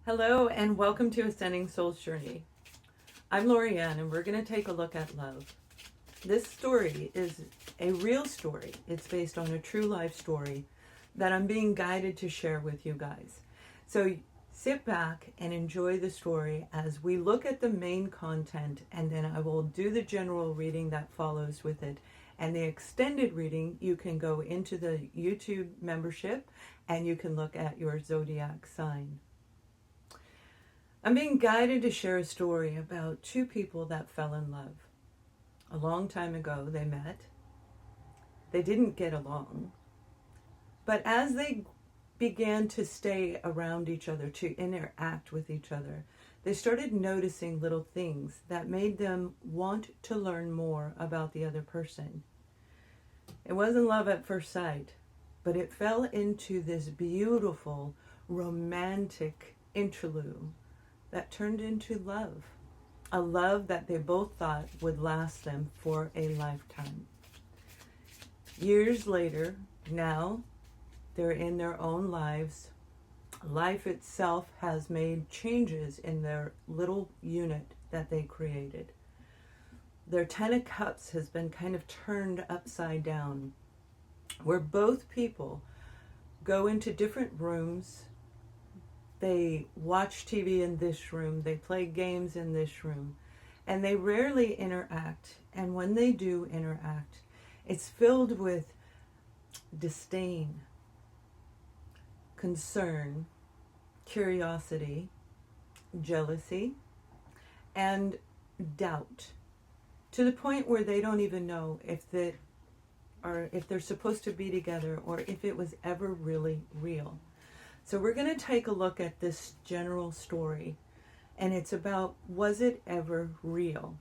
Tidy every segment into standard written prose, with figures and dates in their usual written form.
Hello and welcome to Ascending Soul's Journey. I'm Lorianne and we're going to take a look at love. This story is a real story. It's based on a true life story that I'm being guided to share with you guys. So sit back and enjoy the story as we look at the main content, and then I will do the general reading that follows with it. And the extended reading, you can go into the YouTube membership and you can look at your Zodiac sign. I'm being guided to share a story about two people that fell in love. A long time ago, they met. They didn't get along. But as they began to stay around each other, to interact with each other, they started noticing little things that made them want to learn more about the other person. It wasn't love at first sight, but it fell into this beautiful, romantic interlude that turned into love. A love that they both thought would last them for a lifetime. Years later, now they're in their own lives. Life itself has made changes in their little unit that they created. Their 10 of Cups has been kind of turned upside down, where both people go into different rooms. They watch TV in this room, they play games in this room, and they rarely interact. And when they do interact, it's filled with disdain, concern, curiosity, jealousy, and doubt, to the point where they don't even know if they're supposed to be together or if it was ever really real. So we're going to take a look at this general story, and it's about, was it ever real?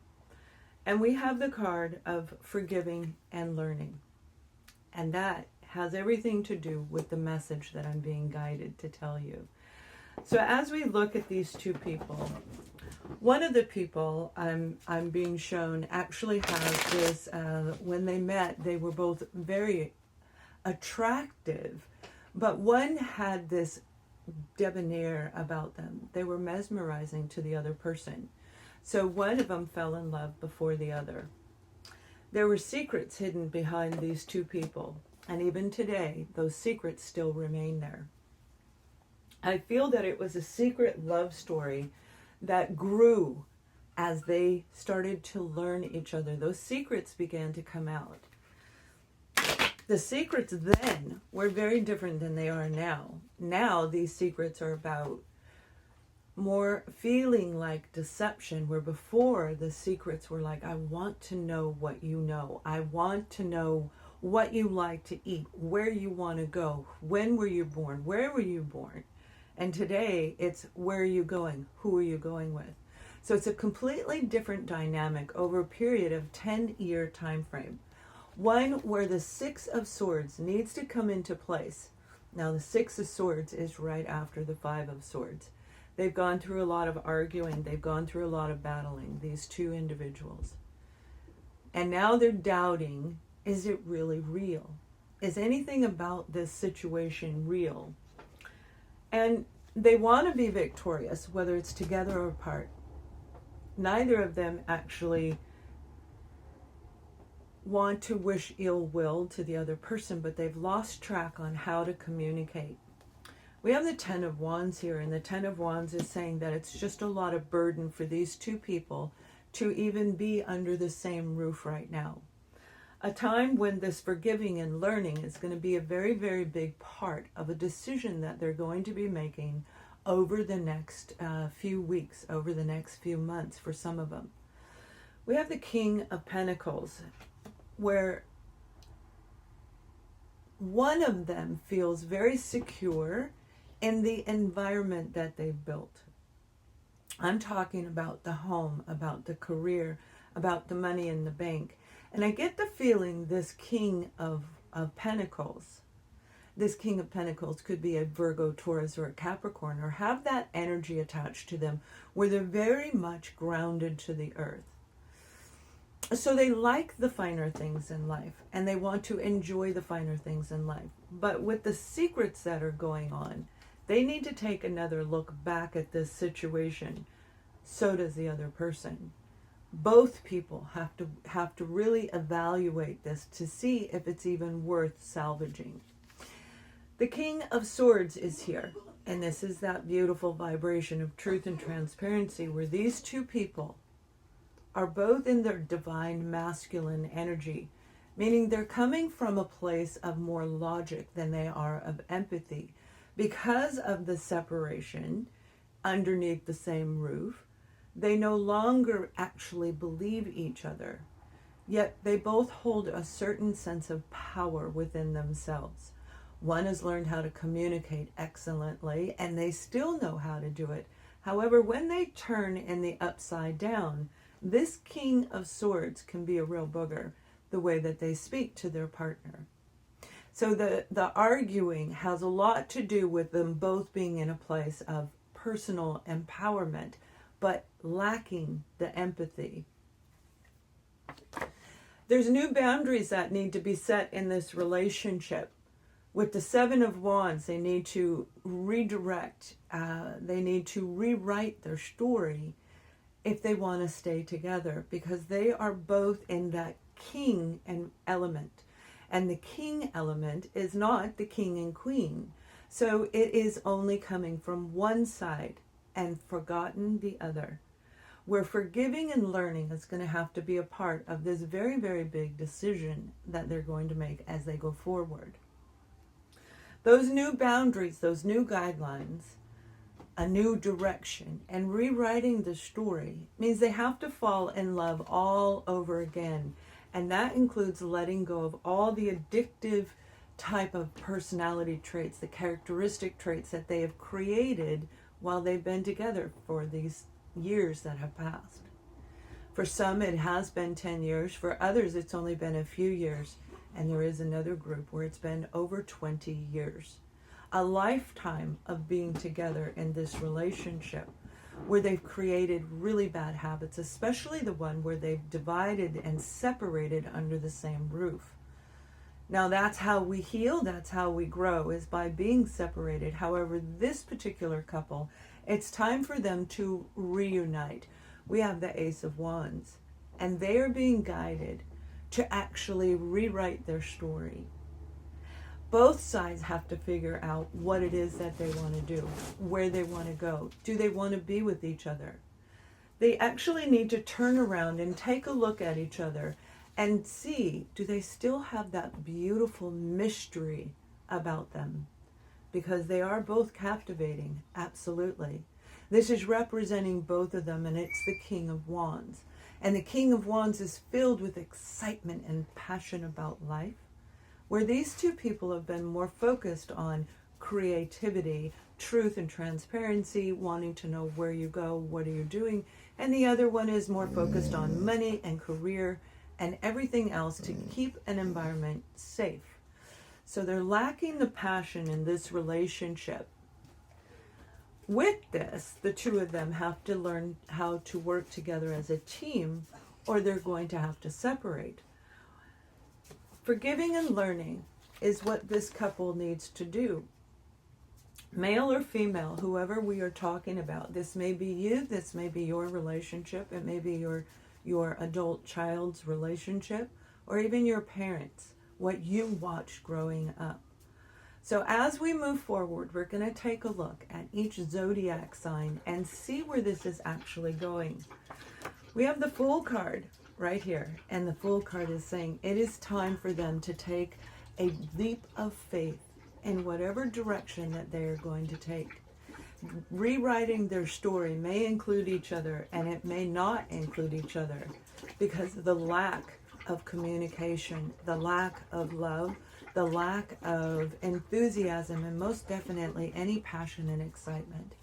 And we have the card of forgiving and learning. And that has everything to do with the message that I'm being guided to tell you. So as we look at these two people, one of the people I'm being shown actually has this, when they met, they were both very attractive. But one had this debonair about them. They were mesmerizing to the other person. So one of them fell in love before the other. There were secrets hidden behind these two people. And even today, those secrets still remain there. I feel that it was a secret love story that grew as they started to learn each other. Those secrets began to come out. The secrets then were very different than they are now. Now these secrets are about more feeling like deception, where before the secrets were like, I want to know what you know. I want to know what you like to eat, where you want to go, when were you born, where were you born? And today it's, where are you going? Who are you going with? So it's a completely different dynamic over a period of 10-year time frame. One where the 6 of Swords needs to come into place. Now the 6 of Swords is right after the 5 of Swords. They've gone through a lot of arguing. They've gone through a lot of battling, these two individuals. And now they're doubting, is it really real? Is anything about this situation real? And they want to be victorious, whether it's together or apart. Neither of them actually want to wish ill will to the other person, but they've lost track on how to communicate. We have the 10 of Wands here, and the 10 of Wands is saying that it's just a lot of burden for these two people to even be under the same roof right now. A time when this forgiving and learning is going to be a very, very big part of a decision that they're going to be making over the next few weeks, over the next few months for some of them. We have the King of Pentacles, where one of them feels very secure in the environment that they've built. I'm talking about the home, about the career, about the money in the bank. And I get the feeling this King of Pentacles, this King of Pentacles could be a Virgo, Taurus, or a Capricorn, or have that energy attached to them where they're very much grounded to the earth. So they like the finer things in life, and they want to enjoy the finer things in life. But with the secrets that are going on, They need to take another look back at this situation. So does the other person. Both people have to really evaluate this to see if it's even worth salvaging. The King of Swords is here, and this is that beautiful vibration of truth and transparency where these two people are both in their divine masculine energy, meaning they're coming from a place of more logic than they are of empathy. Because of the separation underneath the same roof, they no longer actually believe each other, yet they both hold a certain sense of power within themselves. One has learned how to communicate excellently, and they still know how to do it. However, when they turn in the upside down, this King of Swords can be a real booger, the way that they speak to their partner. So the arguing has a lot to do with them both being in a place of personal empowerment, but lacking the empathy. There's new boundaries that need to be set in this relationship. With the Seven of Wands, they need to redirect, they need to rewrite their story if they want to stay together, because they are both in that king and element. And the king element is not the king and queen. So it is only coming from one side and forgotten the other. Where forgiving and learning is going to have to be a part of this very, very big decision that they're going to make as they go forward. Those new boundaries, those new guidelines, a new direction, and rewriting the story means they have to fall in love all over again. And that includes letting go of all the addictive type of personality traits, the characteristic traits that they have created while they've been together for these years that have passed. For some, it has been 10 years. For others, it's only been a few years. And there is another group where it's been over 20 years. A lifetime of being together in this relationship where they've created really bad habits, especially the one where they've divided and separated under the same roof. Now that's how we heal, that's how we grow, is by being separated. However, this particular couple, it's time for them to reunite. We have the Ace of Wands, and they are being guided to actually rewrite their story. Both sides have to figure out what it is that they want to do, where they want to go. Do they want to be with each other? They actually need to turn around and take a look at each other and see, do they still have that beautiful mystery about them? Because they are both captivating, absolutely. This is representing both of them, and it's the King of Wands. And the King of Wands is filled with excitement and passion about life, where these two people have been more focused on creativity, truth and transparency, wanting to know where you go, what are you doing, and the other one is more focused on money and career and everything else to keep an environment safe. So they're lacking the passion in this relationship. With this, the two of them have to learn how to work together as a team, or they're going to have to separate. Forgiving and learning is what this couple needs to do. Male or female, whoever we are talking about, this may be you, this may be your relationship, it may be your adult child's relationship, or even your parents, what you watched growing up. So as we move forward, we're going to take a look at each zodiac sign and see where this is actually going. We have the Fool card right here, and the Fool card is saying it is time for them to take a leap of faith in whatever direction that they are going to take. Rewriting their story may include each other, and it may not include each other because of the lack of communication, the lack of love, the lack of enthusiasm, and most definitely any passion and excitement.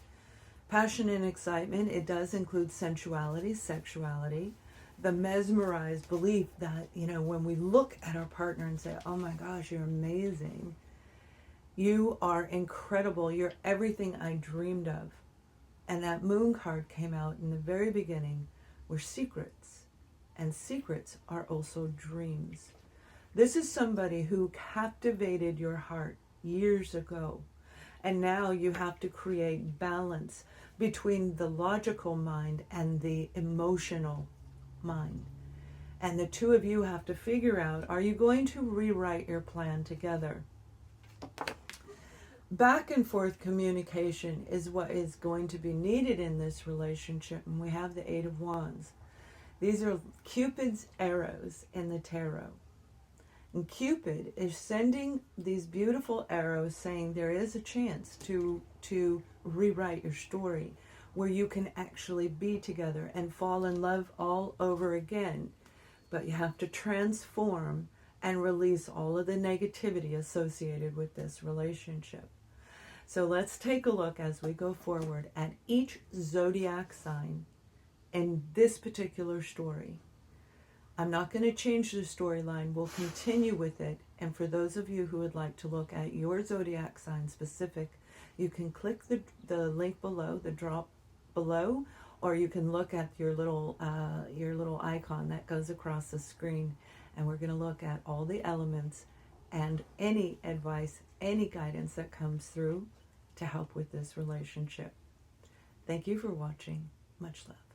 Passion and excitement, it does include sensuality, sexuality, the mesmerized belief that, when we look at our partner and say, oh my gosh, you're amazing, you are incredible, you're everything I dreamed of. And that Moon card came out in the very beginning, were secrets, and secrets are also dreams. This is somebody who captivated your heart years ago, And now you have to create balance between the logical mind and the emotional mind. And the two of you have to figure out, are you going to rewrite your plan together? Back and forth communication is what is going to be needed in this relationship. And we have the Eight of Wands. These are Cupid's arrows in the tarot. And Cupid is sending these beautiful arrows saying there is a chance to rewrite your story, where you can actually be together and fall in love all over again. But you have to transform and release all of the negativity associated with this relationship. So let's take a look as we go forward at each zodiac sign in this particular story. I'm not going to change the storyline. We'll continue with it. And for those of you who would like to look at your zodiac sign specific, you can click the link below, the drop below, or you can look at your little icon that goes across the screen. And we're going to look at all the elements and any advice, any guidance that comes through to help with this relationship. Thank you for watching. Much love.